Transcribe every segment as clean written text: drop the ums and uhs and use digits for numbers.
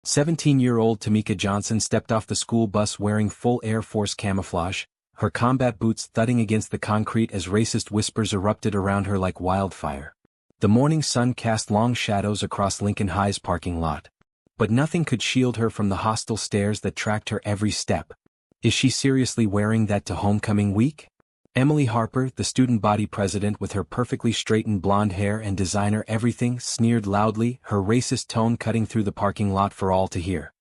17-year-old Tamika Johnson stepped off the school bus wearing full Air Force camouflage, her combat boots thudding against the concrete as racist whispers erupted around her like wildfire. The morning sun cast long shadows across Lincoln High's parking lot. But nothing could shield her from the hostile stares that tracked her every step. Is she seriously wearing that to homecoming week? Emily Harper, the student body president with her perfectly straightened blonde hair and designer everything, sneered loudly, her racist tone cutting through the parking lot for all to hear.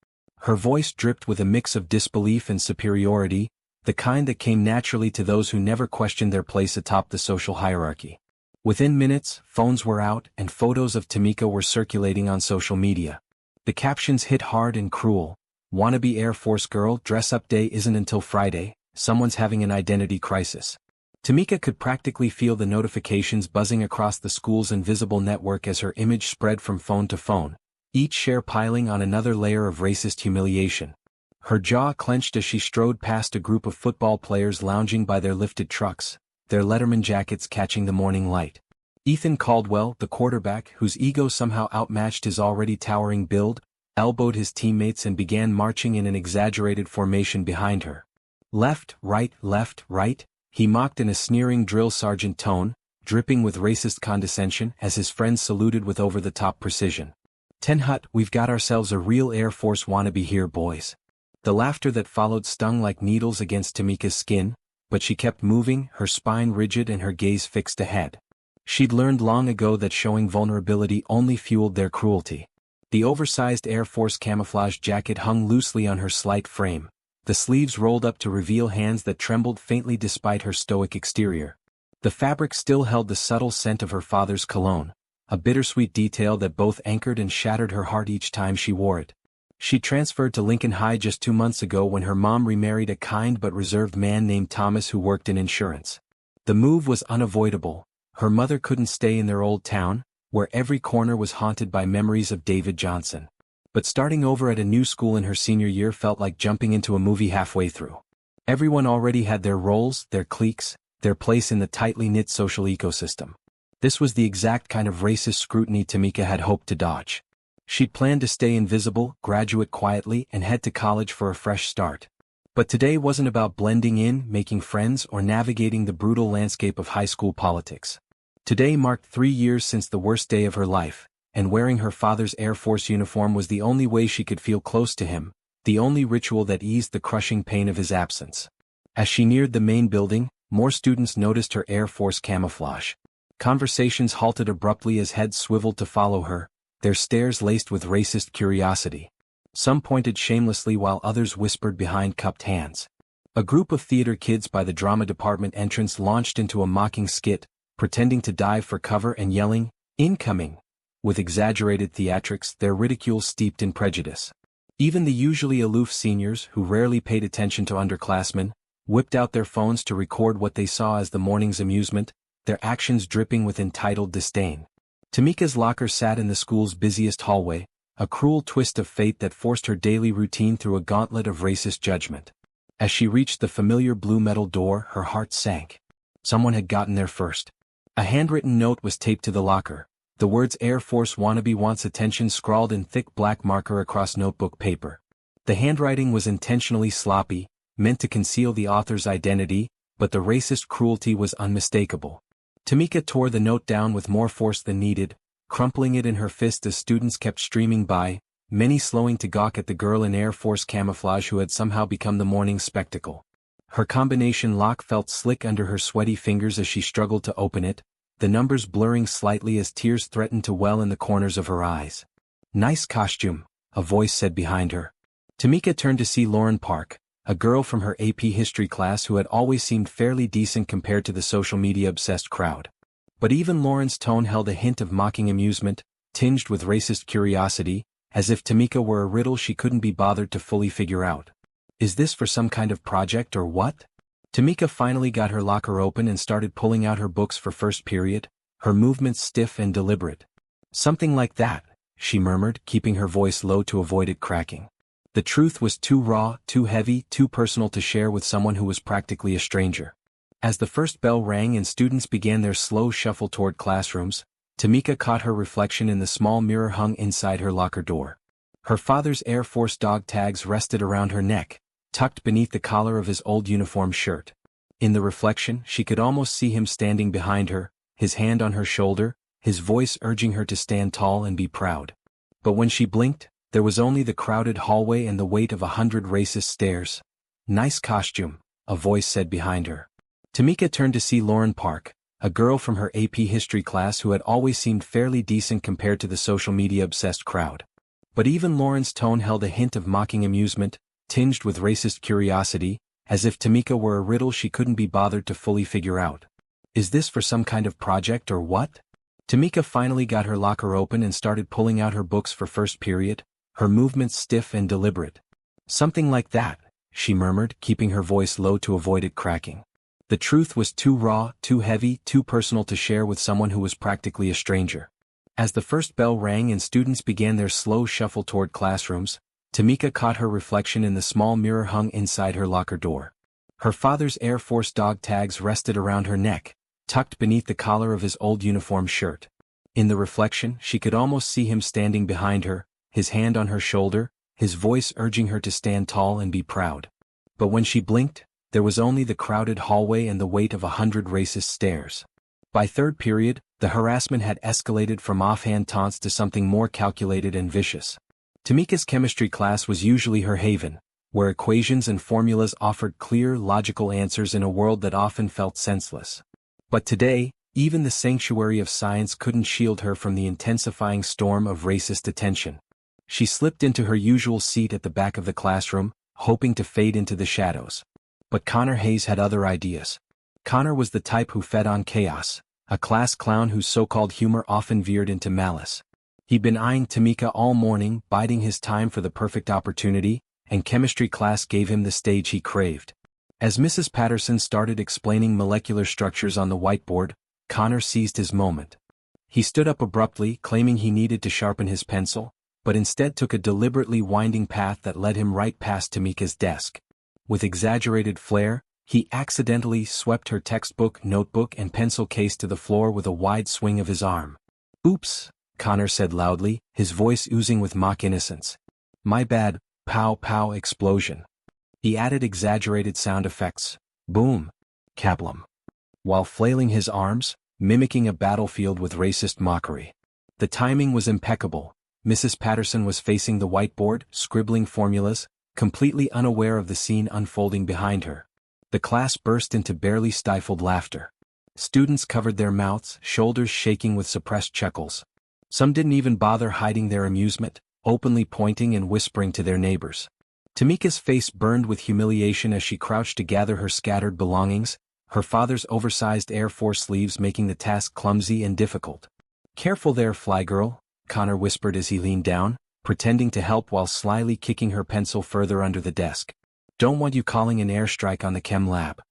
Her voice dripped with a mix of disbelief and superiority, the kind that came naturally to those who never questioned their place atop the social hierarchy. Within minutes, phones were out and photos of Tamika were circulating on social media. The captions hit hard and cruel. Wannabe Air Force girl, dress-up day isn't until Friday, someone's having an identity crisis. Tamika could practically feel the notifications buzzing across the school's invisible network as her image spread from phone to phone, each share piling on another layer of racist humiliation. Her jaw clenched as she strode past a group of football players lounging by their lifted trucks, their Letterman jackets catching the morning light. Ethan Caldwell, the quarterback, whose ego somehow outmatched his already towering build, elbowed his teammates and began marching in an exaggerated formation behind her. Left, right, he mocked in a sneering drill sergeant tone, dripping with racist condescension as his friends saluted with over-the-top precision. "10 hut, we've got ourselves a real Air Force wannabe here, boys." The laughter that followed stung like needles against Tamika's skin, but she kept moving, her spine rigid and her gaze fixed ahead. She'd learned long ago that showing vulnerability only fueled their cruelty. The oversized Air Force camouflage jacket hung loosely on her slight frame, the sleeves rolled up to reveal hands that trembled faintly despite her stoic exterior. The fabric still held the subtle scent of her father's cologne, a bittersweet detail that both anchored and shattered her heart each time she wore it. She transferred to Lincoln High just 2 months ago when her mom remarried a kind but reserved man named Thomas who worked in insurance. The move was unavoidable. Her mother couldn't stay in their old town, where every corner was haunted by memories of David Johnson. But starting over at a new school in her senior year felt like jumping into a movie halfway through. Everyone already had their roles, their cliques, their place in the tightly knit social ecosystem. This was the exact kind of racist scrutiny Tamika had hoped to dodge. She'd planned to stay invisible, graduate quietly, and head to college for a fresh start. But today wasn't about blending in, making friends, or navigating the brutal landscape of high school politics. Today marked 3 years since the worst day of her life, and wearing her father's Air Force uniform was the only way she could feel close to him, the only ritual that eased the crushing pain of his absence. As she neared the main building, more students noticed her Air Force camouflage. Conversations halted abruptly as heads swiveled to follow her, their stares laced with racist curiosity. Some pointed shamelessly while others whispered behind cupped hands. A group of theater kids by the drama department entrance launched into a mocking skit, pretending to dive for cover and yelling, "Incoming!" with exaggerated theatrics, their ridicule steeped in prejudice. Even the usually aloof seniors, who rarely paid attention to underclassmen, whipped out their phones to record what they saw as the morning's amusement, their actions dripping with entitled disdain. Tamika's locker sat in the school's busiest hallway, a cruel twist of fate that forced her daily routine through a gauntlet of racist judgment. As she reached the familiar blue metal door, her heart sank. Someone had gotten there first. A handwritten note was taped to the locker, the words "Air Force wannabe wants attention" scrawled in thick black marker across notebook paper. The handwriting was intentionally sloppy, meant to conceal the author's identity, but the racist cruelty was unmistakable. Tamika tore the note down with more force than needed, crumpling it in her fist as students kept streaming by, many slowing to gawk at the girl in Air Force camouflage who had somehow become the morning's spectacle. Her combination lock felt slick under her sweaty fingers as she struggled to open it, the numbers blurring slightly as tears threatened to well in the corners of her eyes. "Nice costume," a voice said behind her. Tamika turned to see Lauren Park, a girl from her AP history class who had always seemed fairly decent compared to the social media-obsessed crowd. But even Lauren's tone held a hint of mocking amusement, tinged with racist curiosity, as if Tamika were a riddle she couldn't be bothered to fully figure out. "Is this for some kind of project or what?" Tamika finally got her locker open and started pulling out her books for first period, her movements stiff and deliberate. "Something like that," she murmured, keeping her voice low to avoid it cracking. The truth was too raw, too heavy, too personal to share with someone who was practically a stranger. As the first bell rang and students began their slow shuffle toward classrooms, Tamika caught her reflection in the small mirror hung inside her locker door. Her father's Air Force dog tags rested around her neck, tucked beneath the collar of his old uniform shirt. In the reflection, she could almost see him standing behind her, his hand on her shoulder, his voice urging her to stand tall and be proud. But when she blinked, there was only the crowded hallway and the weight of 100 racist stares. "Nice costume," a voice said behind her. Tamika turned to see Lauren Park, a girl from her AP history class who had always seemed fairly decent compared to the social media-obsessed crowd. But even Lauren's tone held a hint of mocking amusement, tinged with racist curiosity, as if Tamika were a riddle she couldn't be bothered to fully figure out. "Is this for some kind of project or what?" Tamika finally got her locker open and started pulling out her books for first period, her movements stiff and deliberate. "Something like that," she murmured, keeping her voice low to avoid it cracking. The truth was too raw, too heavy, too personal to share with someone who was practically a stranger. As the first bell rang and students began their slow shuffle toward classrooms, Tamika caught her reflection in the small mirror hung inside her locker door. Her father's Air Force dog tags rested around her neck, tucked beneath the collar of his old uniform shirt. In the reflection, she could almost see him standing behind her, his hand on her shoulder, his voice urging her to stand tall and be proud. But when she blinked, there was only the crowded hallway and the weight of 100 racist stares. By third period, the harassment had escalated from offhand taunts to something more calculated and vicious. Tamika's chemistry class was usually her haven, where equations and formulas offered clear, logical answers in a world that often felt senseless. But today, even the sanctuary of science couldn't shield her from the intensifying storm of racist attention. She slipped into her usual seat at the back of the classroom, hoping to fade into the shadows. But Connor Hayes had other ideas. Connor was the type who fed on chaos, a class clown whose so-called humor often veered into malice. He'd been eyeing Tamika all morning, biding his time for the perfect opportunity, and chemistry class gave him the stage he craved. As Mrs. Patterson started explaining molecular structures on the whiteboard, Connor seized his moment. He stood up abruptly, claiming he needed to sharpen his pencil, but instead took a deliberately winding path that led him right past Tamika's desk. With exaggerated flair, he accidentally swept her textbook, notebook, and pencil case to the floor with a wide swing of his arm. "Oops," Connor said loudly, his voice oozing with mock innocence. "My bad," pow pow explosion. He added exaggerated sound effects, boom, kablum, while flailing his arms, mimicking a battlefield with racist mockery. The timing was impeccable. Mrs. Patterson was facing the whiteboard, scribbling formulas, completely unaware of the scene unfolding behind her. The class burst into barely stifled laughter. Students covered their mouths, shoulders shaking with suppressed chuckles. Some didn't even bother hiding their amusement, openly pointing and whispering to their neighbors. Tamika's face burned with humiliation as she crouched to gather her scattered belongings, her father's oversized Air Force sleeves making the task clumsy and difficult. "Careful there, fly girl," Connor whispered as he leaned down, pretending to help while slyly kicking her pencil further under the desk. "Don't want you calling an airstrike on the chem lab."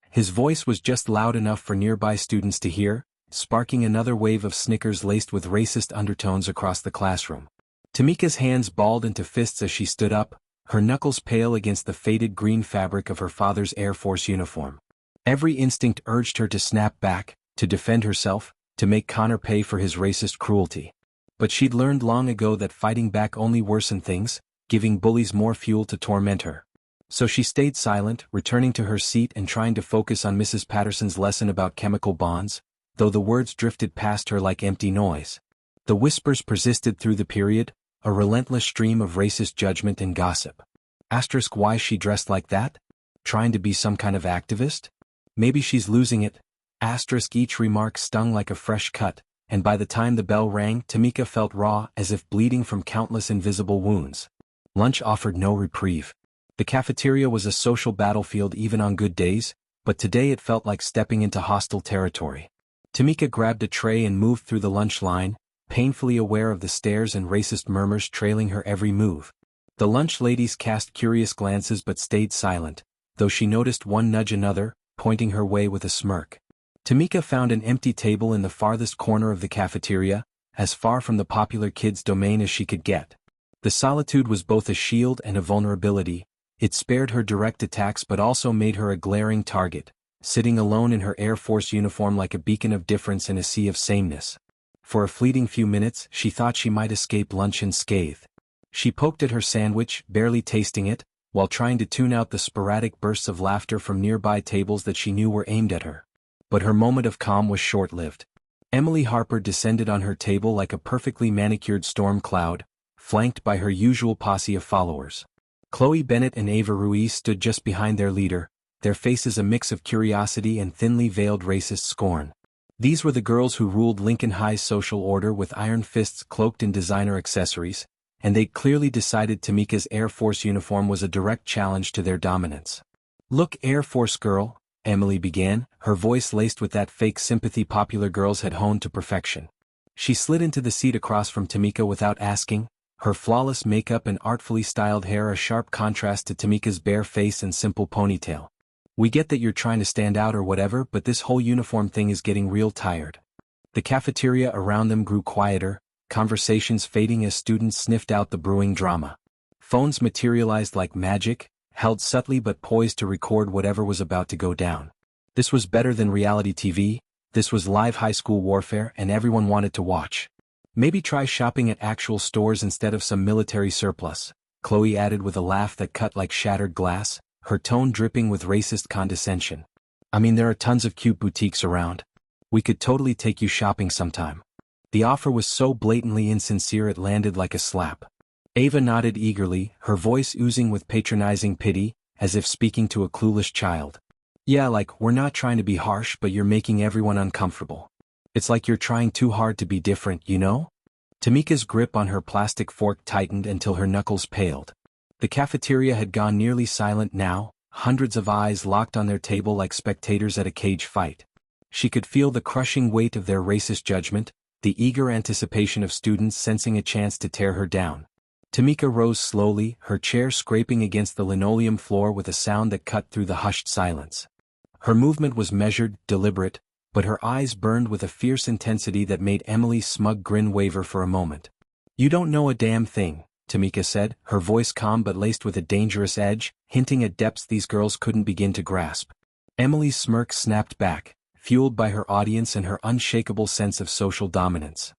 His voice was just loud enough for nearby students to hear, sparking another wave of snickers laced with racist undertones across the classroom. Tamika's hands balled into fists as she stood up, her knuckles pale against the faded green fabric of her father's Air Force uniform. Every instinct urged her to snap back, to defend herself, to make Connor pay for his racist cruelty. But she'd learned long ago that fighting back only worsened things, giving bullies more fuel to torment her. So she stayed silent, returning to her seat and trying to focus on Mrs. Patterson's lesson about chemical bonds, though the words drifted past her like empty noise. The whispers persisted through the period, a relentless stream of racist judgment and gossip. Why she dressed like that? Trying to be some kind of activist? Maybe she's losing it. Each remark stung like a fresh cut, and by the time the bell rang, Tamika felt raw, as if bleeding from countless invisible wounds. Lunch offered no reprieve. The cafeteria was a social battlefield even on good days, but today it felt like stepping into hostile territory. Tamika grabbed a tray and moved through the lunch line, painfully aware of the stares and racist murmurs trailing her every move. The lunch ladies cast curious glances but stayed silent, though she noticed one nudge another, pointing her way with a smirk. Tamika found an empty table in the farthest corner of the cafeteria, as far from the popular kids' domain as she could get. The solitude was both a shield and a vulnerability. It spared her direct attacks but also made her a glaring target, sitting alone in her Air Force uniform like a beacon of difference in a sea of sameness. For a fleeting few minutes, she thought she might escape lunch unscathed. She poked at her sandwich, barely tasting it, while trying to tune out the sporadic bursts of laughter from nearby tables that she knew were aimed at her. But her moment of calm was short-lived. Emily Harper descended on her table like a perfectly manicured storm cloud, flanked by her usual posse of followers. Chloe Bennett and Ava Ruiz stood just behind their leader, their faces a mix of curiosity and thinly veiled racist scorn. These were the girls who ruled Lincoln High's social order with iron fists cloaked in designer accessories, and they'd clearly decided Tamika's Air Force uniform was a direct challenge to their dominance. "Look, Air Force girl," Emily began, her voice laced with that fake sympathy popular girls had honed to perfection. She slid into the seat across from Tamika without asking, her flawless makeup and artfully styled hair a sharp contrast to Tamika's bare face and simple ponytail. "We get that you're trying to stand out or whatever, but this whole uniform thing is getting real tired." The cafeteria around them grew quieter, conversations fading as students sniffed out the brewing drama. Phones materialized like magic, held subtly but poised to record whatever was about to go down. This was better than reality TV, this was live high school warfare and everyone wanted to watch. "Maybe try shopping at actual stores instead of some military surplus," Chloe added with a laugh that cut like shattered glass, her tone dripping with racist condescension. "I mean, there are tons of cute boutiques around. We could totally take you shopping sometime." The offer was so blatantly insincere it landed like a slap. Ava nodded eagerly, her voice oozing with patronizing pity, as if speaking to a clueless child. "Yeah, like, we're not trying to be harsh, but you're making everyone uncomfortable. It's like you're trying too hard to be different, you know?" Tamika's grip on her plastic fork tightened until her knuckles paled. The cafeteria had gone nearly silent now, hundreds of eyes locked on their table like spectators at a cage fight. She could feel the crushing weight of their racist judgment, the eager anticipation of students sensing a chance to tear her down. Tamika rose slowly, her chair scraping against the linoleum floor with a sound that cut through the hushed silence. Her movement was measured, deliberate, but her eyes burned with a fierce intensity that made Emily's smug grin waver for a moment. "You don't know a damn thing," Tamika said, her voice calm but laced with a dangerous edge, hinting at depths these girls couldn't begin to grasp. Emily's smirk snapped back, fueled by her audience and her unshakable sense of social dominance.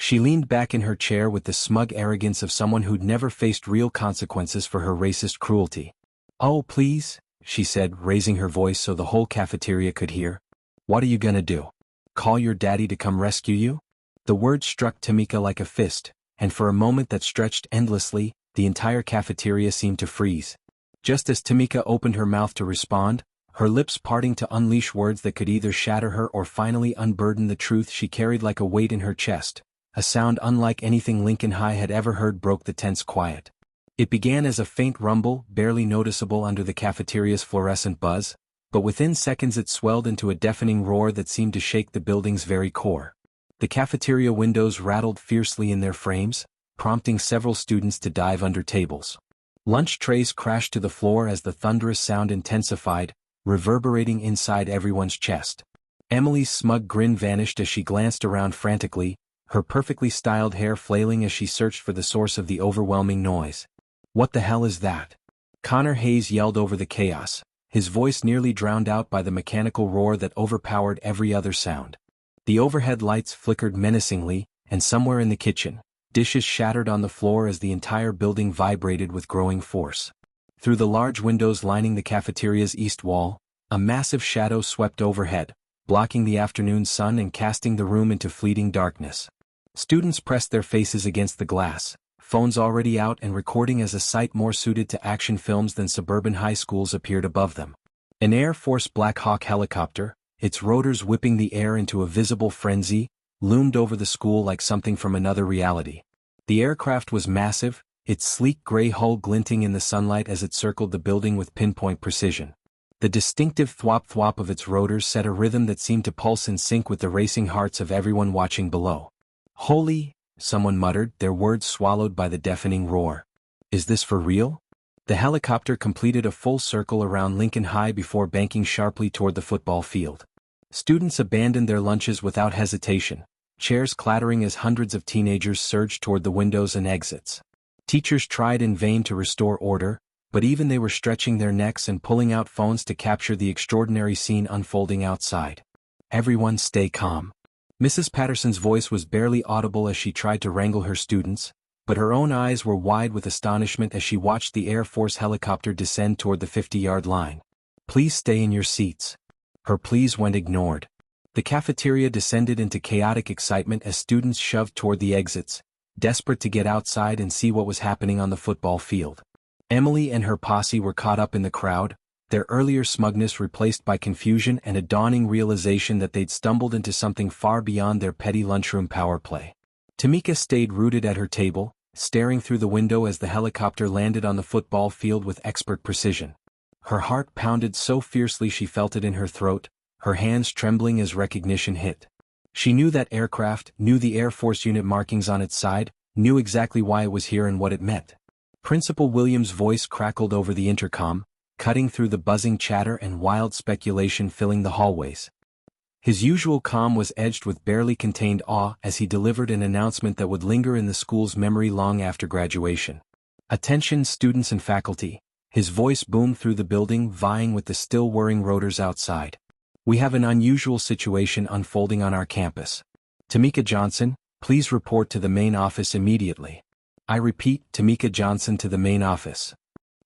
She leaned back in her chair with the smug arrogance of someone who'd never faced real consequences for her racist cruelty. "Oh, please," she said, raising her voice so the whole cafeteria could hear. "What are you gonna do? Call your daddy to come rescue you?" The word struck Tamika like a fist, and for a moment that stretched endlessly, the entire cafeteria seemed to freeze. Just as Tamika opened her mouth to respond, her lips parting to unleash words that could either shatter her or finally unburden the truth she carried like a weight in her chest, a sound unlike anything Lincoln High had ever heard broke the tense quiet. It began as a faint rumble, barely noticeable under the cafeteria's fluorescent buzz, but within seconds it swelled into a deafening roar that seemed to shake the building's very core. The cafeteria windows rattled fiercely in their frames, prompting several students to dive under tables. Lunch trays crashed to the floor as the thunderous sound intensified, reverberating inside everyone's chest. Emily's smug grin vanished as she glanced around frantically, her perfectly styled hair flailing as she searched for the source of the overwhelming noise. "What the hell is that?" Connor Hayes yelled over the chaos, his voice nearly drowned out by the mechanical roar that overpowered every other sound. The overhead lights flickered menacingly, and somewhere in the kitchen, dishes shattered on the floor as the entire building vibrated with growing force. Through the large windows lining the cafeteria's east wall, a massive shadow swept overhead, blocking the afternoon sun and casting the room into fleeting darkness. Students pressed their faces against the glass, phones already out and recording as a sight more suited to action films than suburban high schools appeared above them. An Air Force Black Hawk helicopter, its rotors whipping the air into a visible frenzy, loomed over the school like something from another reality. The aircraft was massive, its sleek gray hull glinting in the sunlight as it circled the building with pinpoint precision. The distinctive thwop-thwop of its rotors set a rhythm that seemed to pulse in sync with the racing hearts of everyone watching below. "Holy," someone muttered, their words swallowed by the deafening roar. "Is this for real?" The helicopter completed a full circle around Lincoln High before banking sharply toward the football field. Students abandoned their lunches without hesitation, chairs clattering as hundreds of teenagers surged toward the windows and exits. Teachers tried in vain to restore order, but even they were stretching their necks and pulling out phones to capture the extraordinary scene unfolding outside. "Everyone stay calm." Mrs. Patterson's voice was barely audible as she tried to wrangle her students, but her own eyes were wide with astonishment as she watched the Air Force helicopter descend toward the 50-yard line. "Please stay in your seats." Her pleas went ignored. The cafeteria descended into chaotic excitement as students shoved toward the exits, desperate to get outside and see what was happening on the football field. Emily and her posse were caught up in the crowd, their earlier smugness replaced by confusion and a dawning realization that they'd stumbled into something far beyond their petty lunchroom power play. Tamika stayed rooted at her table, staring through the window as the helicopter landed on the football field with expert precision. Her heart pounded so fiercely she felt it in her throat, her hands trembling as recognition hit. She knew that aircraft, knew the Air Force unit markings on its side, knew exactly why it was here and what it meant. Principal Williams' voice crackled over the intercom, cutting through the buzzing chatter and wild speculation filling the hallways. His usual calm was edged with barely contained awe as he delivered an announcement that would linger in the school's memory long after graduation. "Attention students and faculty," his voice boomed through the building, vying with the still whirring rotors outside. "We have an unusual situation unfolding on our campus. Tamika Johnson, please report to the main office immediately." I repeat, Tamika Johnson to the main office.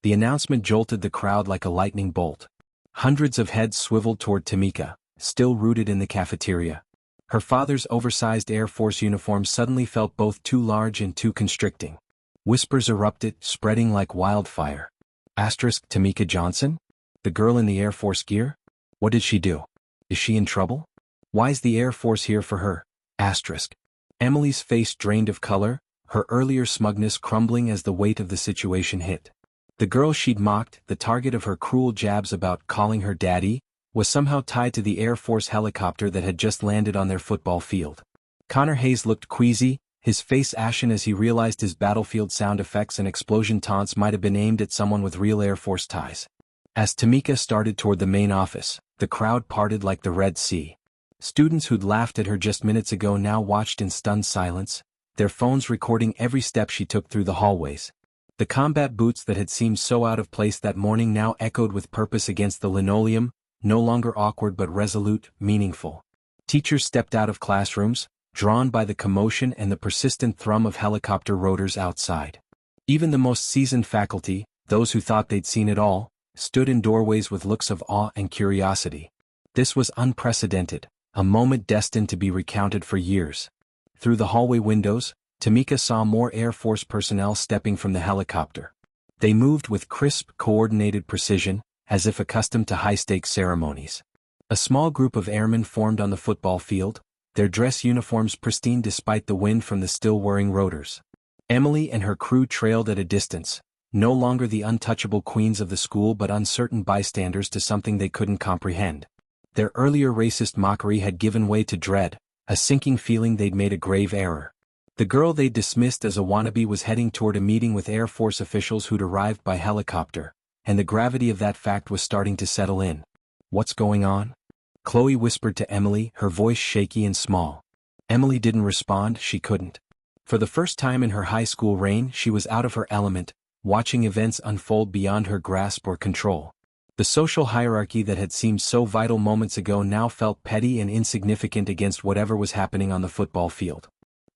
The announcement jolted the crowd like a lightning bolt. Hundreds of heads swiveled toward Tamika, still rooted in the cafeteria. Her father's oversized Air Force uniform suddenly felt both too large and too constricting. Whispers erupted, spreading like wildfire. Tamika Johnson? The girl in the Air Force gear? What did she do? Is she in trouble? Why's the Air Force here for her? Emily's face drained of color, her earlier smugness crumbling as the weight of the situation hit. The girl she'd mocked, the target of her cruel jabs about calling her daddy, was somehow tied to the Air Force helicopter that had just landed on their football field. Connor Hayes looked queasy, his face ashen as he realized his battlefield sound effects and explosion taunts might have been aimed at someone with real Air Force ties. As Tamika started toward the main office, the crowd parted like the Red Sea. Students who'd laughed at her just minutes ago now watched in stunned silence, their phones recording every step she took through the hallways. The combat boots that had seemed so out of place that morning now echoed with purpose against the linoleum, no longer awkward but resolute, meaningful. Teachers stepped out of classrooms, drawn by the commotion and the persistent thrum of helicopter rotors outside. Even the most seasoned faculty, those who thought they'd seen it all, stood in doorways with looks of awe and curiosity. This was unprecedented, a moment destined to be recounted for years. Through the hallway windows, Tamika saw more Air Force personnel stepping from the helicopter. They moved with crisp, coordinated precision, as if accustomed to high-stakes ceremonies. A small group of airmen formed on the football field, their dress uniforms pristine despite the wind from the still whirring rotors. Emily and her crew trailed at a distance, no longer the untouchable queens of the school but uncertain bystanders to something they couldn't comprehend. Their earlier racist mockery had given way to dread, a sinking feeling they'd made a grave error. The girl they'd dismissed as a wannabe was heading toward a meeting with Air Force officials who'd arrived by helicopter, and the gravity of that fact was starting to settle in. "What's going on?" Chloe whispered to Emily, her voice shaky and small. Emily didn't respond, she couldn't. For the first time in her high school reign, she was out of her element, watching events unfold beyond her grasp or control. The social hierarchy that had seemed so vital moments ago now felt petty and insignificant against whatever was happening on the football field.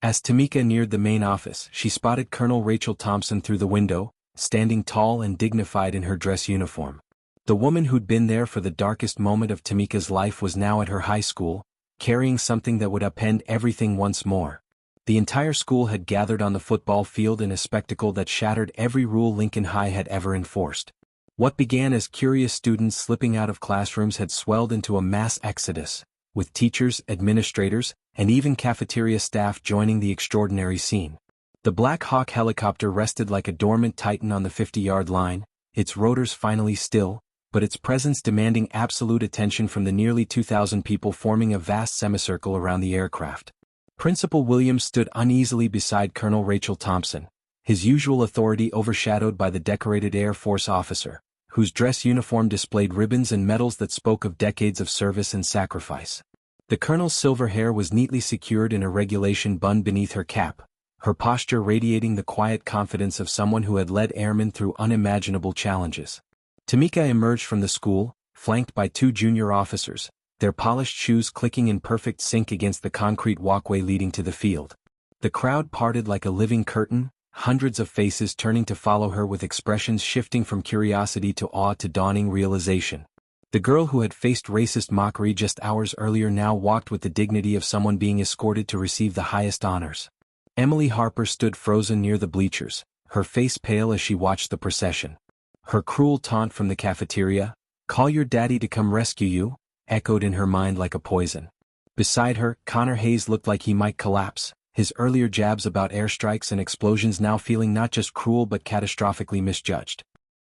As Tamika neared the main office, she spotted Colonel Rachel Thompson through the window, standing tall and dignified in her dress uniform. The woman who'd been there for the darkest moment of Tamika's life was now at her high school, carrying something that would upend everything once more. The entire school had gathered on the football field in a spectacle that shattered every rule Lincoln High had ever enforced. What began as curious students slipping out of classrooms had swelled into a mass exodus, with teachers, administrators, and even cafeteria staff joining the extraordinary scene. The Black Hawk helicopter rested like a dormant titan on the 50-yard line, its rotors finally still, but its presence demanding absolute attention from the nearly 2,000 people forming a vast semicircle around the aircraft. Principal Williams stood uneasily beside Colonel Rachel Thompson, his usual authority overshadowed by the decorated Air Force officer, whose dress uniform displayed ribbons and medals that spoke of decades of service and sacrifice. The colonel's silver hair was neatly secured in a regulation bun beneath her cap, her posture radiating the quiet confidence of someone who had led airmen through unimaginable challenges. Tamika emerged from the school, flanked by two junior officers, their polished shoes clicking in perfect sync against the concrete walkway leading to the field. The crowd parted like a living curtain, hundreds of faces turning to follow her with expressions shifting from curiosity to awe to dawning realization. The girl who had faced racist mockery just hours earlier now walked with the dignity of someone being escorted to receive the highest honors. Emily Harper stood frozen near the bleachers, her face pale as she watched the procession. Her cruel taunt from the cafeteria, "Call your daddy to come rescue you," echoed in her mind like a poison. Beside her, Connor Hayes looked like he might collapse, his earlier jabs about airstrikes and explosions now feeling not just cruel but catastrophically misjudged.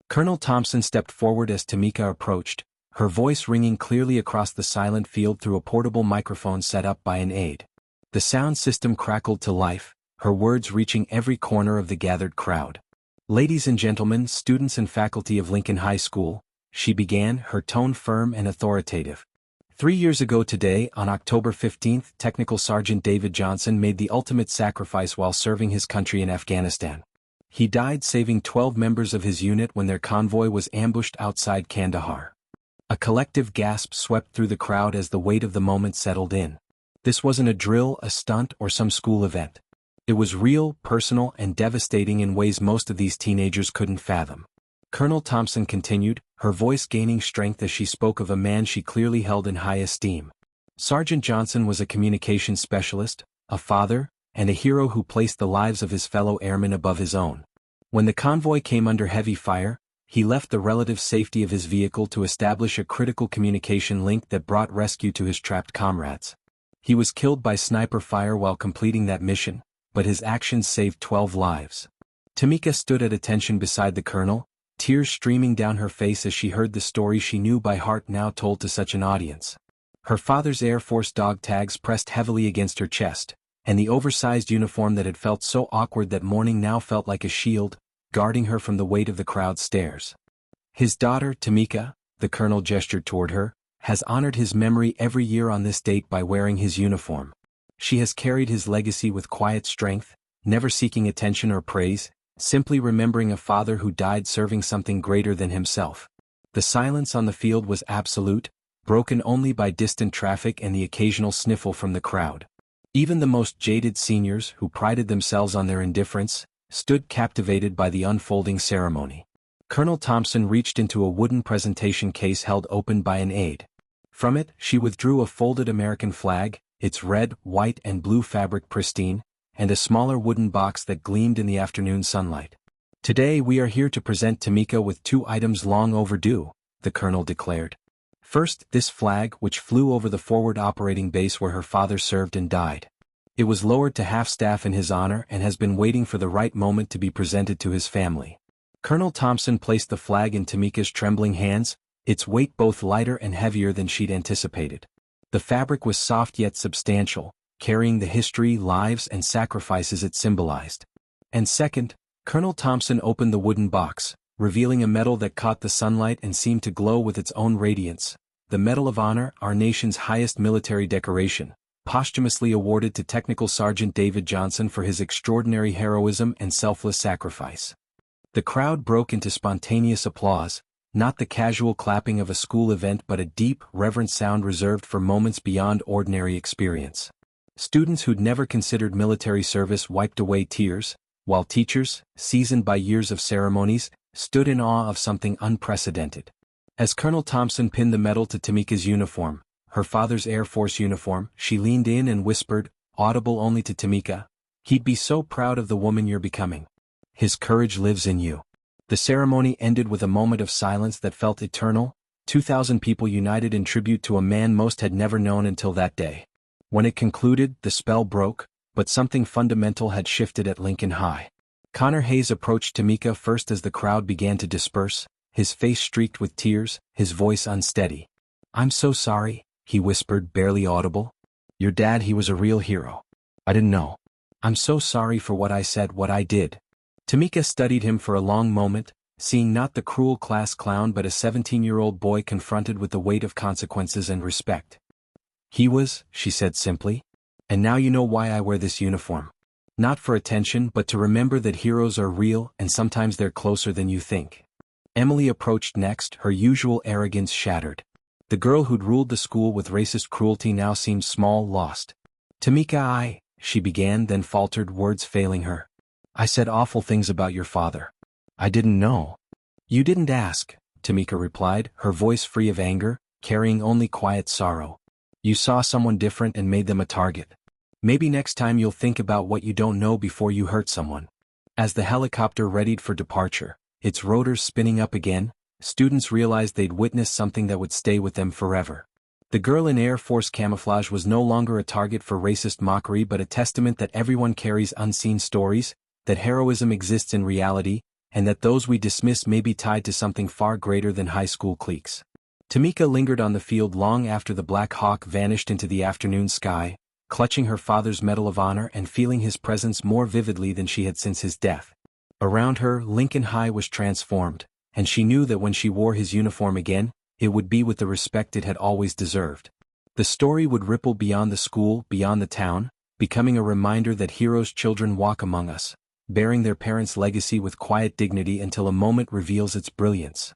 Colonel Thompson stepped forward as Tamika approached, her voice ringing clearly across the silent field through a portable microphone set up by an aide. The sound system crackled to life, her words reaching every corner of the gathered crowd. "Ladies and gentlemen, students and faculty of Lincoln High School," she began, her tone firm and authoritative. 3 years ago today, on October 15th, Technical Sergeant David Johnson made the ultimate sacrifice while serving his country in Afghanistan. He died saving 12 members of his unit when their convoy was ambushed outside Kandahar. A collective gasp swept through the crowd as the weight of the moment settled in. This wasn't a drill, a stunt, or some school event. It was real, personal, and devastating in ways most of these teenagers couldn't fathom. Colonel Thompson continued, her voice gaining strength as she spoke of a man she clearly held in high esteem. Sergeant Johnson was a communications specialist, a father, and a hero who placed the lives of his fellow airmen above his own. When the convoy came under heavy fire, he left the relative safety of his vehicle to establish a critical communication link that brought rescue to his trapped comrades. He was killed by sniper fire while completing that mission, but his actions saved 12 lives. Tamika stood at attention beside the colonel, tears streaming down her face as she heard the story she knew by heart now told to such an audience. Her father's Air Force dog tags pressed heavily against her chest, and the oversized uniform that had felt so awkward that morning now felt like a shield, guarding her from the weight of the crowd's stares. His daughter, Tamika, the colonel gestured toward her, has honored his memory every year on this date by wearing his uniform. She has carried his legacy with quiet strength, never seeking attention or praise, simply remembering a father who died serving something greater than himself. The silence on the field was absolute, broken only by distant traffic and the occasional sniffle from the crowd. Even the most jaded seniors, who prided themselves on their indifference, stood captivated by the unfolding ceremony. Colonel Thompson reached into a wooden presentation case held open by an aide. From it, she withdrew a folded American flag, its red, white, and blue fabric pristine, and a smaller wooden box that gleamed in the afternoon sunlight. "Today we are here to present Tamika with 2 items long overdue," the colonel declared. First, this flag, which flew over the forward operating base where her father served and died. It was lowered to half-staff in his honor and has been waiting for the right moment to be presented to his family. Colonel Thompson placed the flag in Tamika's trembling hands, its weight both lighter and heavier than she'd anticipated. The fabric was soft yet substantial, carrying the history, lives, and sacrifices it symbolized. And second, Colonel Thompson opened the wooden box, revealing a medal that caught the sunlight and seemed to glow with its own radiance, the Medal of Honor, our nation's highest military decoration, posthumously awarded to Technical Sergeant David Johnson for his extraordinary heroism and selfless sacrifice. The crowd broke into spontaneous applause, not the casual clapping of a school event but a deep, reverent sound reserved for moments beyond ordinary experience. Students who'd never considered military service wiped away tears, while teachers, seasoned by years of ceremonies, stood in awe of something unprecedented. As Colonel Thompson pinned the medal to Tamika's uniform, her father's Air Force uniform, she leaned in and whispered, audible only to Tamika, "He'd be so proud of the woman you're becoming. His courage lives in you." The ceremony ended with a moment of silence that felt eternal, 2,000 people united in tribute to a man most had never known until that day. When it concluded, the spell broke, but something fundamental had shifted at Lincoln High. Connor Hayes approached Tamika first as the crowd began to disperse, his face streaked with tears, his voice unsteady. "I'm so sorry," he whispered, barely audible. "Your dad, he was a real hero. I didn't know. I'm so sorry for what I said, what I did." Tamika studied him for a long moment, seeing not the cruel class clown but a 17-year-old boy confronted with the weight of consequences and respect. "He was," she said simply. "And now you know why I wear this uniform. Not for attention but to remember that heroes are real and sometimes they're closer than you think." Emily approached next, her usual arrogance shattered. The girl who'd ruled the school with racist cruelty now seemed small, lost. "Tamika, she began, then faltered, words failing her. I said awful things about your father. I didn't know. You didn't ask, Tamika replied, her voice free of anger, carrying only quiet sorrow. You saw someone different and made them a target. Maybe next time you'll think about what you don't know before you hurt someone. As the helicopter readied for departure, its rotors spinning up again, students realized they'd witnessed something that would stay with them forever. The girl in Air Force camouflage was no longer a target for racist mockery but a testament that everyone carries unseen stories, that heroism exists in reality, and that those we dismiss may be tied to something far greater than high school cliques. Tamika lingered on the field long after the Black Hawk vanished into the afternoon sky, clutching her father's Medal of Honor and feeling his presence more vividly than she had since his death. Around her, Lincoln High was transformed, and she knew that when she wore his uniform again, it would be with the respect it had always deserved. The story would ripple beyond the school, beyond the town, becoming a reminder that heroes' children walk among us, bearing their parents' legacy with quiet dignity until a moment reveals its brilliance.